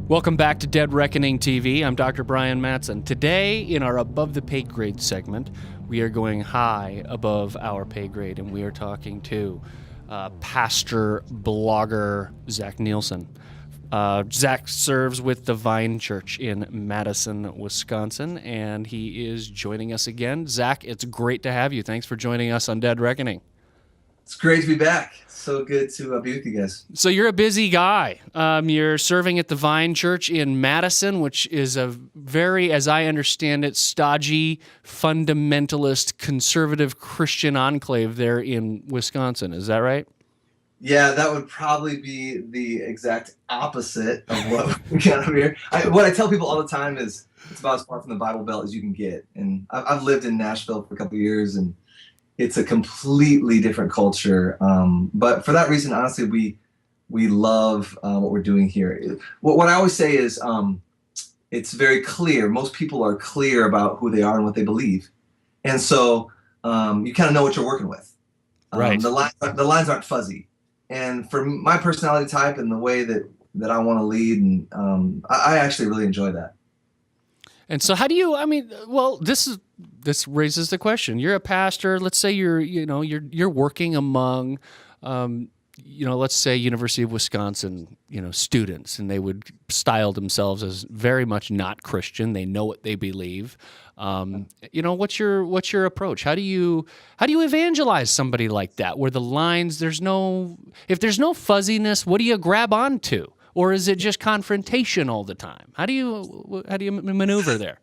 Welcome back to Dead Reckoning TV. I'm Dr. Brian Mattson. Today, in our Above the Pay Grade segment, we are going high above our pay grade, and we are talking to pastor, blogger, Zach Nielsen. Zach serves with the Vine Church in Madison, Wisconsin, and he is joining us again. Zach, it's great to have you. Thanks for joining us on Dead Reckoning. It's great to be back. So good to be with you guys. So you're a busy guy. You're serving at the Vine Church in Madison, which is a very, as I understand it, stodgy, fundamentalist, conservative Christian enclave there in Wisconsin. Is that right? Yeah, that would probably be the exact opposite of what we got over here. What I tell people all the time is it's about as far from the Bible Belt as you can get. And I've lived in Nashville for a couple of years, and it's a completely different culture. But for that reason, honestly, we love what we're doing here. What I always say is it's very clear. Most people are clear about who they are and what they believe. And so you kind of know what you're working with. Right. The lines aren't fuzzy. And for my personality type and the way that I want to lead, and I actually really enjoy that. And so how do you, this raises the question. You're a pastor. Let's say you're working among, let's say University of Wisconsin, students, and they would style themselves as very much not Christian. They know what they believe. What's your approach? How do you evangelize somebody like that, where the lines, if there's no fuzziness, what do you grab onto? Or is it just confrontation all the time? How do you maneuver there?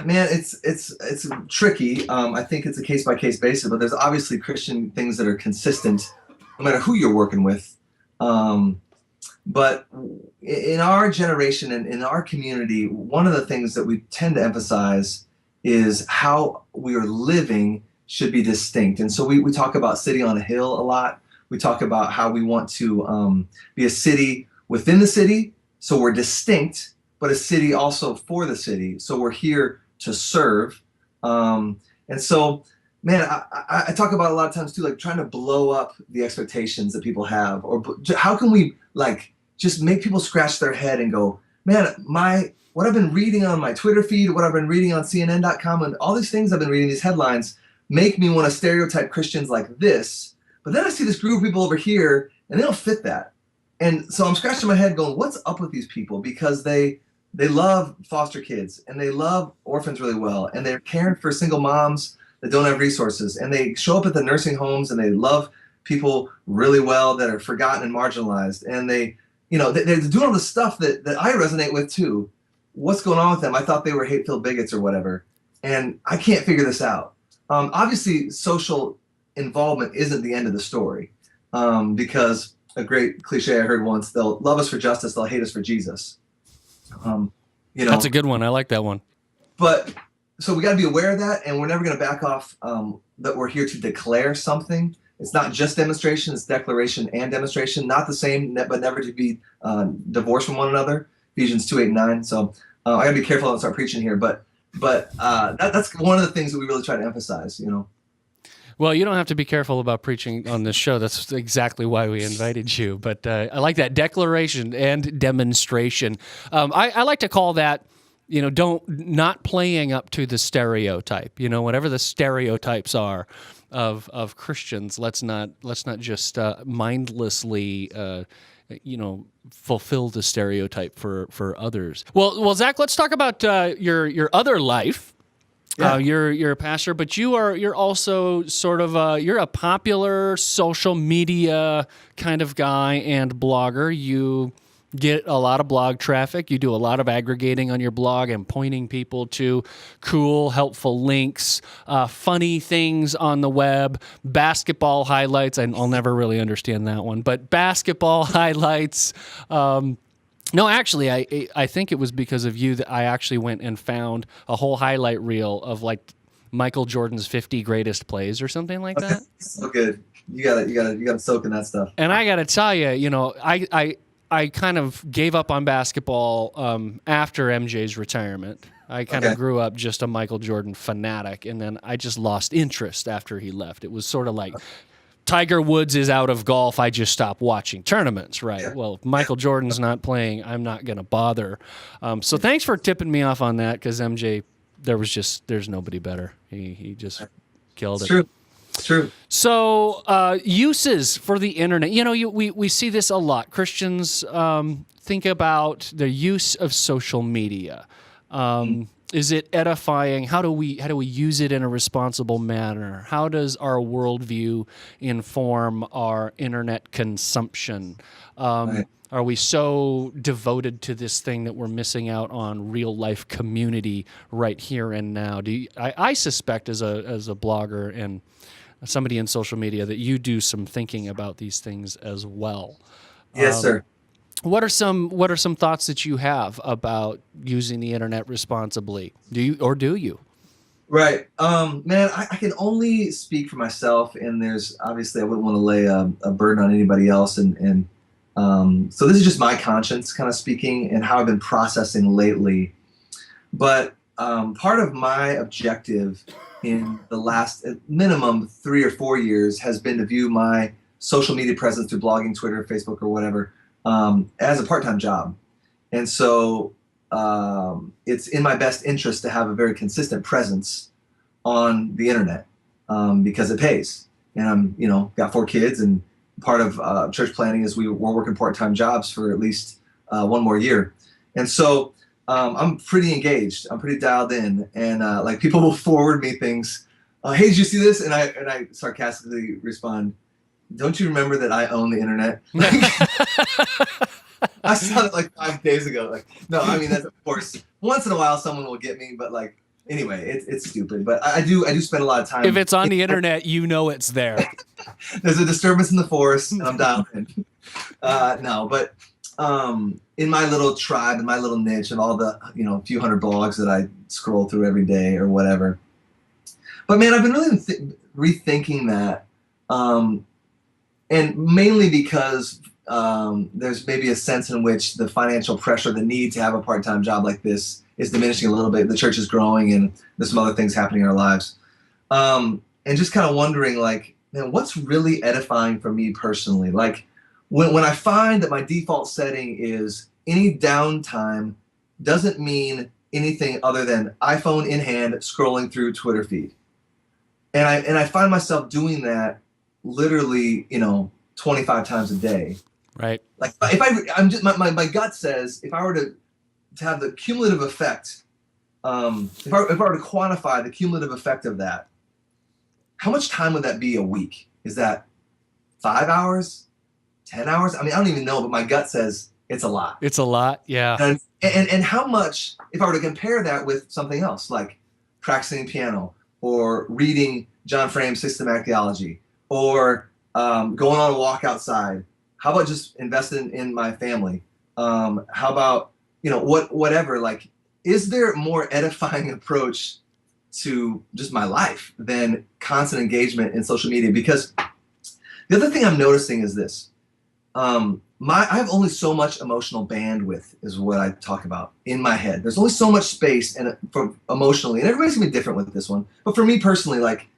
Man, it's tricky. I think it's a case by case basis, but there's obviously Christian things that are consistent, no matter who you're working with. But in our generation and in our community, one of the things that we tend to emphasize is how we are living should be distinct. And so we talk about city on a hill a lot. We talk about how we want to be a city within the city, so we're distinct, but a city also for the city, so we're here to serve. And so, man, I talk about a lot of times too, like trying to blow up the expectations that people have, or how can we just make people scratch their head and go, man, what I've been reading on my Twitter feed, what I've been reading on CNN.com, and all these things I've been reading, these headlines, make me want to stereotype Christians like this. But then I see this group of people over here, and they don't fit that. And so I'm scratching my head going, what's up with these people? Because they love foster kids, and they love orphans really well, and they're caring for single moms that don't have resources, and they show up at the nursing homes, and they love people really well that are forgotten and marginalized, and they're doing all this stuff that I resonate with too. What's going on with them? I thought they were hate-filled bigots or whatever, and I can't figure this out. Obviously, social involvement isn't the end of the story, because a great cliche I heard once: they'll love us for justice, they'll hate us for Jesus. That's a good one. I like that one. But so we got to be aware of that, and we're never going to back off. That we're here to declare something. It's not just demonstration; it's declaration and demonstration. Not the same, but never to be divorced from one another. Ephesians 2:8-9. So I got to be careful and start preaching here. But that's one of the things that we really try to emphasize. Well, you don't have to be careful about preaching on this show. That's exactly why we invited you. But I like that, declaration and demonstration. I like to call that, not playing up to the stereotype. Whatever the stereotypes are of Christians, let's not just mindlessly fulfill the stereotype for others. Well, Zach, let's talk about your other life. Yeah. You're a pastor, but you're also sort of you're a popular social media kind of guy and blogger. You get a lot of blog traffic. You do a lot of aggregating on your blog and pointing people to cool, helpful links, funny things on the web, basketball highlights. I'll never really understand that one, but basketball highlights. No, actually, I think it was because of you that I actually went and found a whole highlight reel of Michael Jordan's 50 greatest plays or something like that. So good. You gotta soak in that stuff. And I gotta tell you, I kind of gave up on basketball after MJ's retirement. I kind of grew up just a Michael Jordan fanatic, and then I just lost interest after he left. It was sort of like Tiger Woods is out of golf, I just stop watching tournaments, right? Yeah. Well, if Michael Jordan's not playing, I'm not going to bother. So thanks for tipping me off on that, because MJ, there's nobody better. He just killed It's it. true. It's true. So uses for the internet. We see this a lot. Christians think about the use of social media. Is it edifying? How do we use it in a responsible manner? How does our worldview inform our internet consumption? Right. Are we so devoted to this thing that we're missing out on real life community right here and now? I suspect as a blogger and somebody in social media that you do some thinking about these things as well. Yes, sir. What are some thoughts that you have about using the internet responsibly? Do you? Right. Man, I can only speak for myself, and there's obviously I wouldn't want to lay a burden on anybody else, and so this is just my conscience kind of speaking and how I've been processing lately. But part of my objective in the last minimum 3 or 4 years has been to view my social media presence through blogging, Twitter, Facebook, or whatever, as a part-time job. And so it's in my best interest to have a very consistent presence on the internet because it pays. And I'm, got 4 kids, and part of church planning is we're working part-time jobs for at least 1 more year. And so I'm pretty engaged. I'm pretty dialed in, and like people will forward me things. Hey, did you see this? And I sarcastically respond, "Don't you remember that I own the internet?" I saw it like 5 days ago. Like, no, I mean, that's of course once in a while someone will get me, but like anyway, it's stupid. But I do spend a lot of time. If it's on the internet, it's there. There's a disturbance in the forest, and I'm dialed in. No, but in my little tribe, in my little niche, and all the few hundred blogs that I scroll through every day or whatever. But man, I've been really rethinking that, and mainly because there's maybe a sense in which the financial pressure, the need to have a part-time job like this is diminishing a little bit. The church is growing, and there's some other things happening in our lives. And just kind of wondering, like, man, what's really edifying for me personally? Like, when I find that my default setting is any downtime doesn't mean anything other than iPhone in hand, scrolling through Twitter feed. And I find myself doing that literally, 25 times a day. Right. Like if my gut says if I were to have the cumulative effect, if I were to quantify the cumulative effect of that, how much time would that be a week? Is that 5 hours, 10 hours? I mean, I don't even know, but my gut says it's a lot. It's a lot, yeah. And how much, if I were to compare that with something else, like practicing piano or reading John Frame's Systematic Theology or going on a walk outside, how about just investing in my family? How about, whatever, like, is there a more edifying approach to just my life than constant engagement in social media? Because the other thing I'm noticing is this. I have only so much emotional bandwidth is what I talk about in my head. There's only so much space for emotionally, and everybody's gonna be different with this one. But for me personally, like,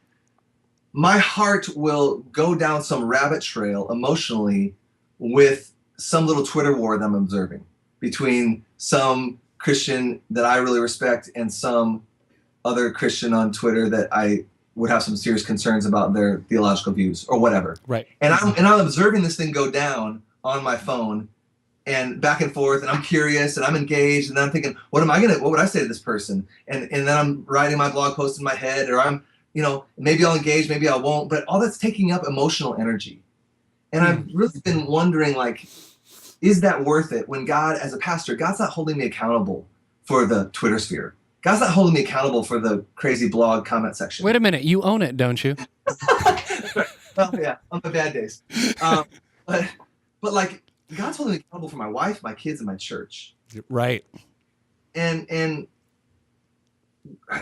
my heart will go down some rabbit trail emotionally with some little Twitter war that I'm observing between some Christian that I really respect and some other Christian on Twitter that I would have some serious concerns about their theological views or whatever. Right. And I'm observing this thing go down on my phone and back and forth, and I'm curious and I'm engaged, and then I'm thinking, what would I say to this person? And then I'm writing my blog post in my head, or I'm, maybe I'll engage, maybe I won't, but all that's taking up emotional energy. And I've really been wondering, like, is that worth it when God, as a pastor, God's not holding me accountable for the Twitter sphere. God's not holding me accountable for the crazy blog comment section. Wait a minute, you own it, don't you? Well, yeah, on the bad days. But like, God's holding me accountable for my wife, my kids, and my church. Right. And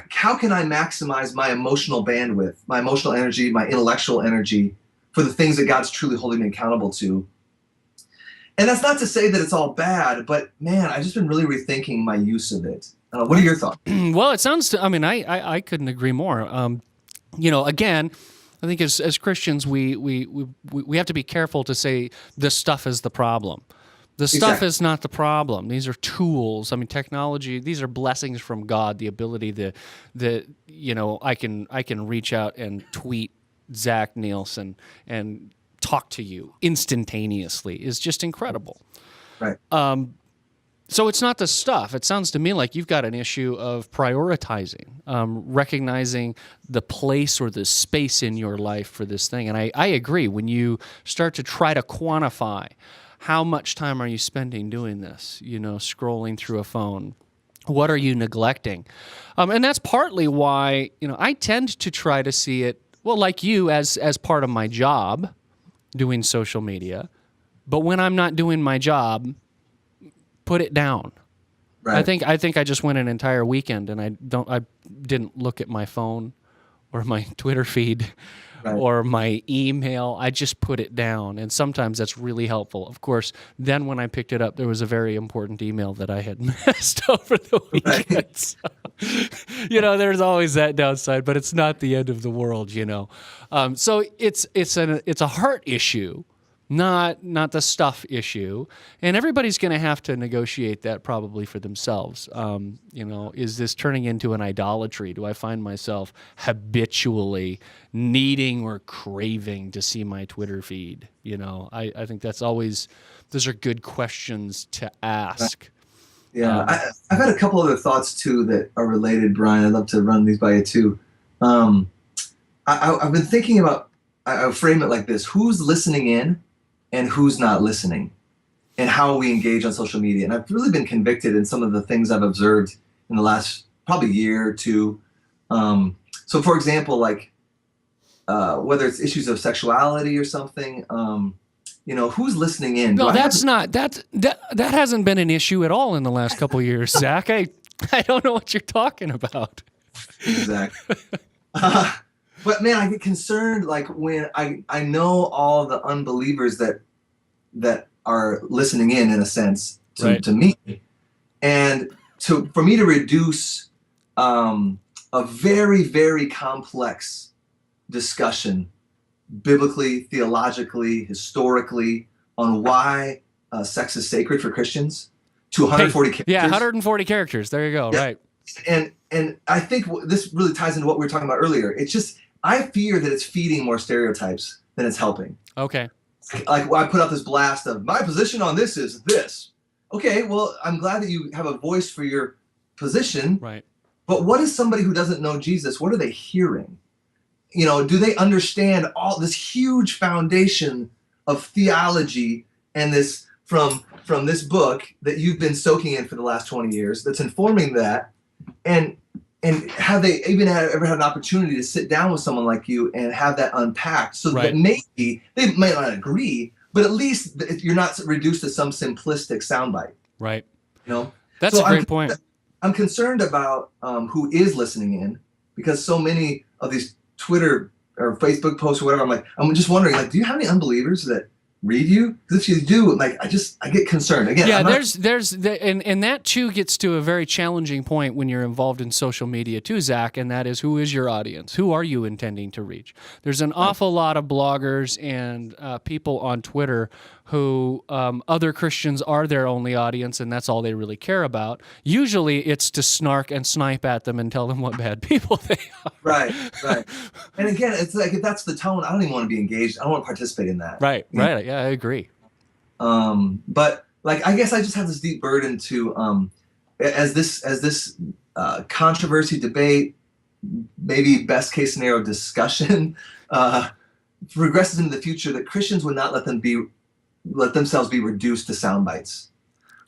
how can I maximize my emotional bandwidth, my emotional energy, my intellectual energy for the things that God's truly holding me accountable to? And that's not to say that it's all bad, but man, I've just been really rethinking my use of it. What are your thoughts? Well, it sounds I couldn't agree more. Again, I think as Christians, we have to be careful to say this stuff is the problem. The stuff Exactly. is not the problem. These are tools. I mean, technology. These are blessings from God. The ability that I can reach out and tweet Zach Nielsen and talk to you instantaneously is just incredible. Right. So it's not the stuff. It sounds to me like you've got an issue of prioritizing, recognizing the place or the space in your life for this thing. And I agree. When you start to try to quantify how much time are you spending doing this, scrolling through a phone, what are you neglecting? And that's partly why, I tend to try to see it, well, like you, as part of my job, doing social media. But when I'm not doing my job, put it down. Right. I think I just went an entire weekend and I didn't look at my phone or my Twitter feed or my email. I just put it down, and sometimes that's really helpful. Of course, then when I picked it up, there was a very important email that I had missed over the weekend. Right. So, there's always that downside, but it's not the end of the world. So it's a heart issue. Not the stuff issue, and everybody's going to have to negotiate that probably for themselves. Is this turning into an idolatry? Do I find myself habitually needing or craving to see my Twitter feed? I think those are good questions to ask. Yeah, I've had a couple other thoughts too that are related, Brian. I'd love to run these by you too. I've been thinking about. I frame it like this: who's listening in? And who's not listening, and how we engage on social media. And I've really been convicted in some of the things I've observed in the last probably year or two. So for example, like whether it's issues of sexuality or something, who's listening in? No, that hasn't been an issue at all in the last couple of years, Zach. I don't know what you're talking about. Exactly. But man, I get concerned like when I know all the unbelievers that are listening in a sense to me, and for me to reduce a very, very complex discussion, biblically, theologically, historically, on why sex is sacred for Christians to 140 characters. Yeah, 140 characters. There you go. Yeah. Right. And I think this really ties into what we were talking about earlier. It's just, I fear that it's feeding more stereotypes than it's helping. Okay. Like I put out this blast of my position on this is this. Okay, well, I'm glad that you have a voice for your position. Right. But what is somebody who doesn't know Jesus? What are they hearing? Do they understand all this huge foundation of theology and this from this book that you've been soaking in for the last 20 years that's informing that? And have they even ever had an opportunity to sit down with someone like you and have that unpacked so that maybe they might not agree, but at least you're not reduced to some simplistic soundbite. Right. That's a great point. I'm concerned about who is listening in, because so many of these Twitter or Facebook posts or whatever, I'm just wondering, do you have any unbelievers that read you? Because if you do, I get concerned. Again, yeah, and that too gets to a very challenging point when you're involved in social media too, Zach, and that is, who is your audience? Who are you intending to reach? There's an awful lot of bloggers and people on Twitter who other Christians are their only audience, and that's all they really care about. Usually it's to snark and snipe at them and tell them what bad people they are. Right. And again, it's like, if that's the tone, I don't even want to be engaged. I don't want to participate in that. Right. Yeah, I agree. But I guess I just have this deep burden to, as this controversy, debate, maybe best case scenario discussion progresses into the future, that Christians would not let themselves be reduced to sound bites.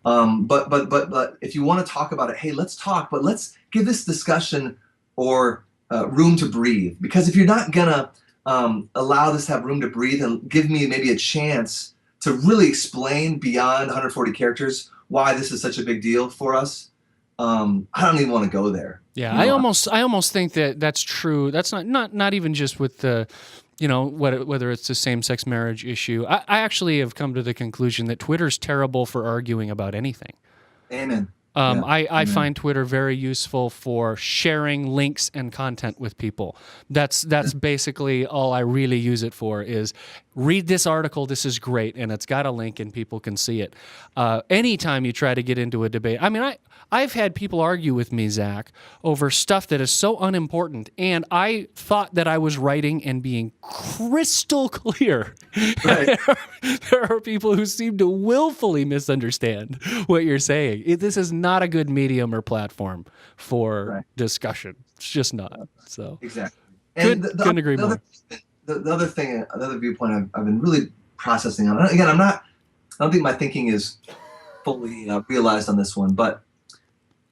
But if you want to talk about it, hey, let's talk, but let's give this discussion or room to breathe. Because if you're not gonna allow this to have room to breathe and give me maybe a chance to really explain beyond 140 characters why this is such a big deal for us, I don't even want to go there. Yeah, I almost think that's true. That's not even just with the, whether it's the same-sex marriage issue. I actually have come to the conclusion that Twitter's terrible for arguing about anything. Amen. I find Twitter very useful for sharing links and content with people. That's basically all I really use it for is read this article, this is great, and it's got a link and people can see it. Anytime you try to get into a debate, I mean, I've had people argue with me, Zach, over stuff that is so unimportant, and I thought that I was writing and being crystal clear. Right. There are people who seem to willfully misunderstand what you're saying. This is not a good medium or platform for discussion. It's just not. So exactly. And couldn't agree more. The other thing, another viewpoint I've been really processing on. Again, I don't think my thinking is fully realized on this one, but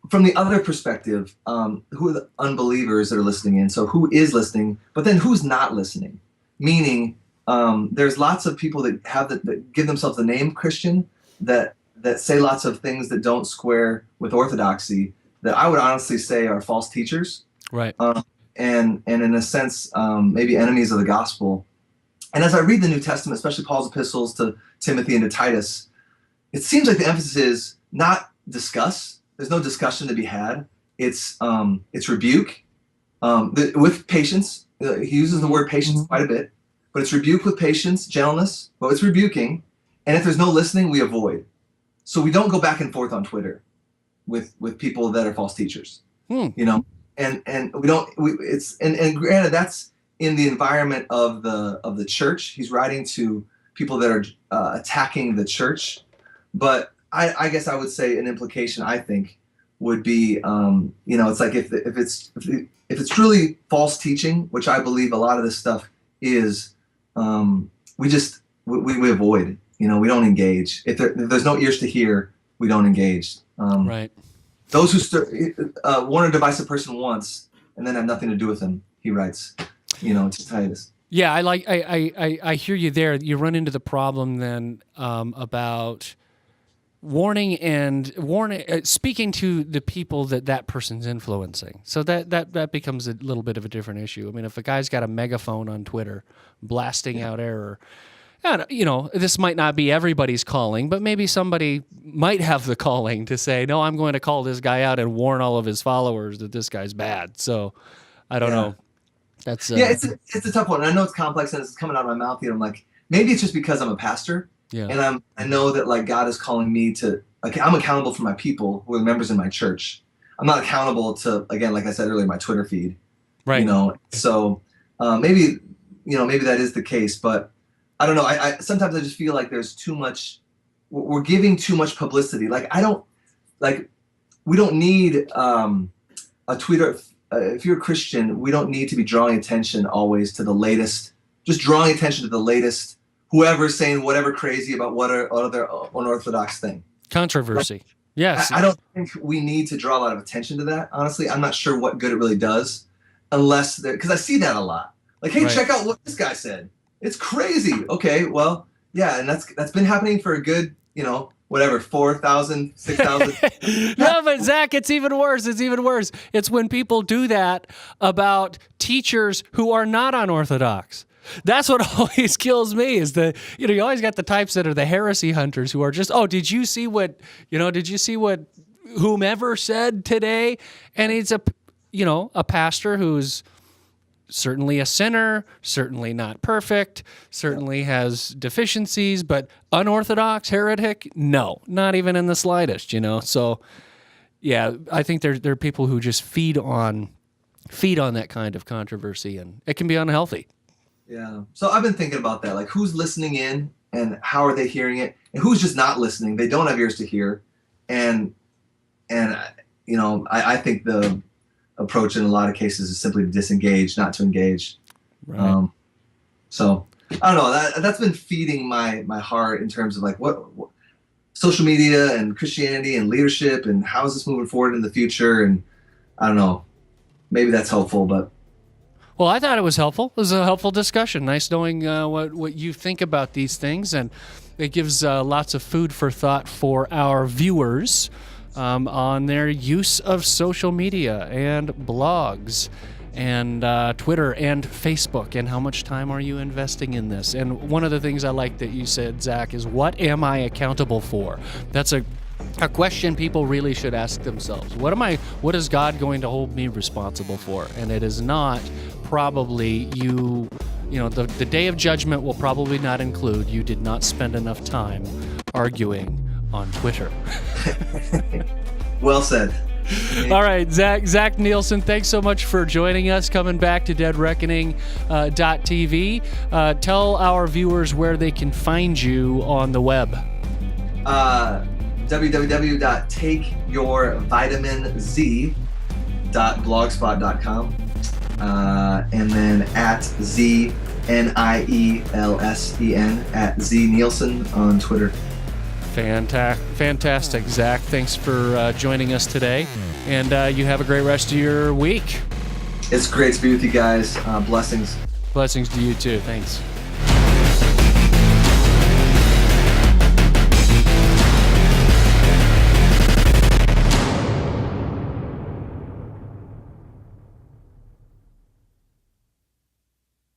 from the other perspective, who are the unbelievers that are listening in? So who is listening, but then who's not listening? Meaning, there's lots of people that give themselves the name Christian, that say lots of things that don't square with orthodoxy, that I would honestly say are false teachers. Right. And in a sense, maybe enemies of the gospel. And as I read the New Testament, especially Paul's epistles to Timothy and to Titus, it seems like the emphasis is not discuss. There's no discussion to be had. It's rebuke with patience. He uses the word patience quite a bit, but it's rebuke with patience, gentleness, but it's rebuking. And if there's no listening, we avoid. So we don't go back and forth on Twitter with people that are false teachers. You know, and we don't. And granted, that's in the environment of the church. He's writing to people that are attacking the church. But I guess I would say an implication, I think, would be, you know, it's like if it's really false teaching, which I believe a lot of this stuff is, we avoid. You know, we don't engage. If there's no ears to hear, we don't engage. Right. Those who warn a divisive person once and then have nothing to do with them, he writes, you know, to Titus. Yeah, I hear you there. You run into the problem then about speaking to the people that person's influencing. So that becomes a little bit of a different issue. I mean, if a guy's got a megaphone on Twitter blasting out error, you know, this might not be everybody's calling, but maybe somebody might have the calling to say, no, I'm going to call this guy out and warn all of his followers that this guy's bad. So I don't know. That's it's a tough one. I know it's complex and it's coming out of my mouth here. I'm like, maybe it's just because I'm a pastor. Yeah. And I know that like God is calling me to, like, I'm accountable for my people who are members in my church. I'm not accountable to, again, like I said earlier, my Twitter feed. Right. You know, so maybe that is the case, but I don't know. I sometimes I just feel like there's too much. We're giving too much publicity. Like we don't need a Twitter. If you're a Christian, we don't need to be drawing attention always to the latest. Just drawing attention to the latest. Whoever's saying whatever crazy about what other unorthodox thing. Controversy. Yes. I don't think we need to draw a lot of attention to that. Honestly, I'm not sure what good it really does, unless because I see that a lot. Like, hey, check out what this guy said. It's crazy. Okay, well, yeah, and that's been happening for a good, 4,000, 6,000. No, but Zach, it's even worse. It's when people do that about teachers who are not unorthodox. That's what always kills me is you always got the types that are the heresy hunters who are just, did you see what whomever said today? And it's a pastor who's certainly a sinner, certainly not perfect, certainly has deficiencies, but unorthodox, heretic? No, not even in the slightest, So, yeah, I think there are people who just feed on that kind of controversy, and it can be unhealthy. Yeah. So I've been thinking about that, like who's listening in and how are they hearing it, and who's just not listening. They don't have ears to hear, and I think the approach in a lot of cases is simply to disengage, not to engage. Right. So I don't know. That's been feeding my heart in terms of like what social media and Christianity and leadership and how is this moving forward in the future. And I don't know. Maybe that's helpful, but. Well, I thought it was helpful. It was a helpful discussion. Nice knowing what you think about these things, and it gives lots of food for thought for our viewers on their use of social media and blogs and Twitter and Facebook, and how much time are you investing in this? And one of the things I like that you said, Zach, is what am I accountable for? That's a a question people really should ask themselves. What is God going to hold me responsible for? And it is not probably the day of judgment will probably not include you did not spend enough time arguing on Twitter. Well said. All right, Zach Nielsen, thanks so much for joining us, coming back to deadreckoning.tv. Tell our viewers where they can find you on the web. www.takeyourvitaminz.blogspot.com and then at ZNIELSEN at Z Nielsen on Twitter. Fantastic, Zach. Thanks for joining us today, and you have a great rest of your week. It's great to be with you guys. Blessings. Blessings to you too. Thanks.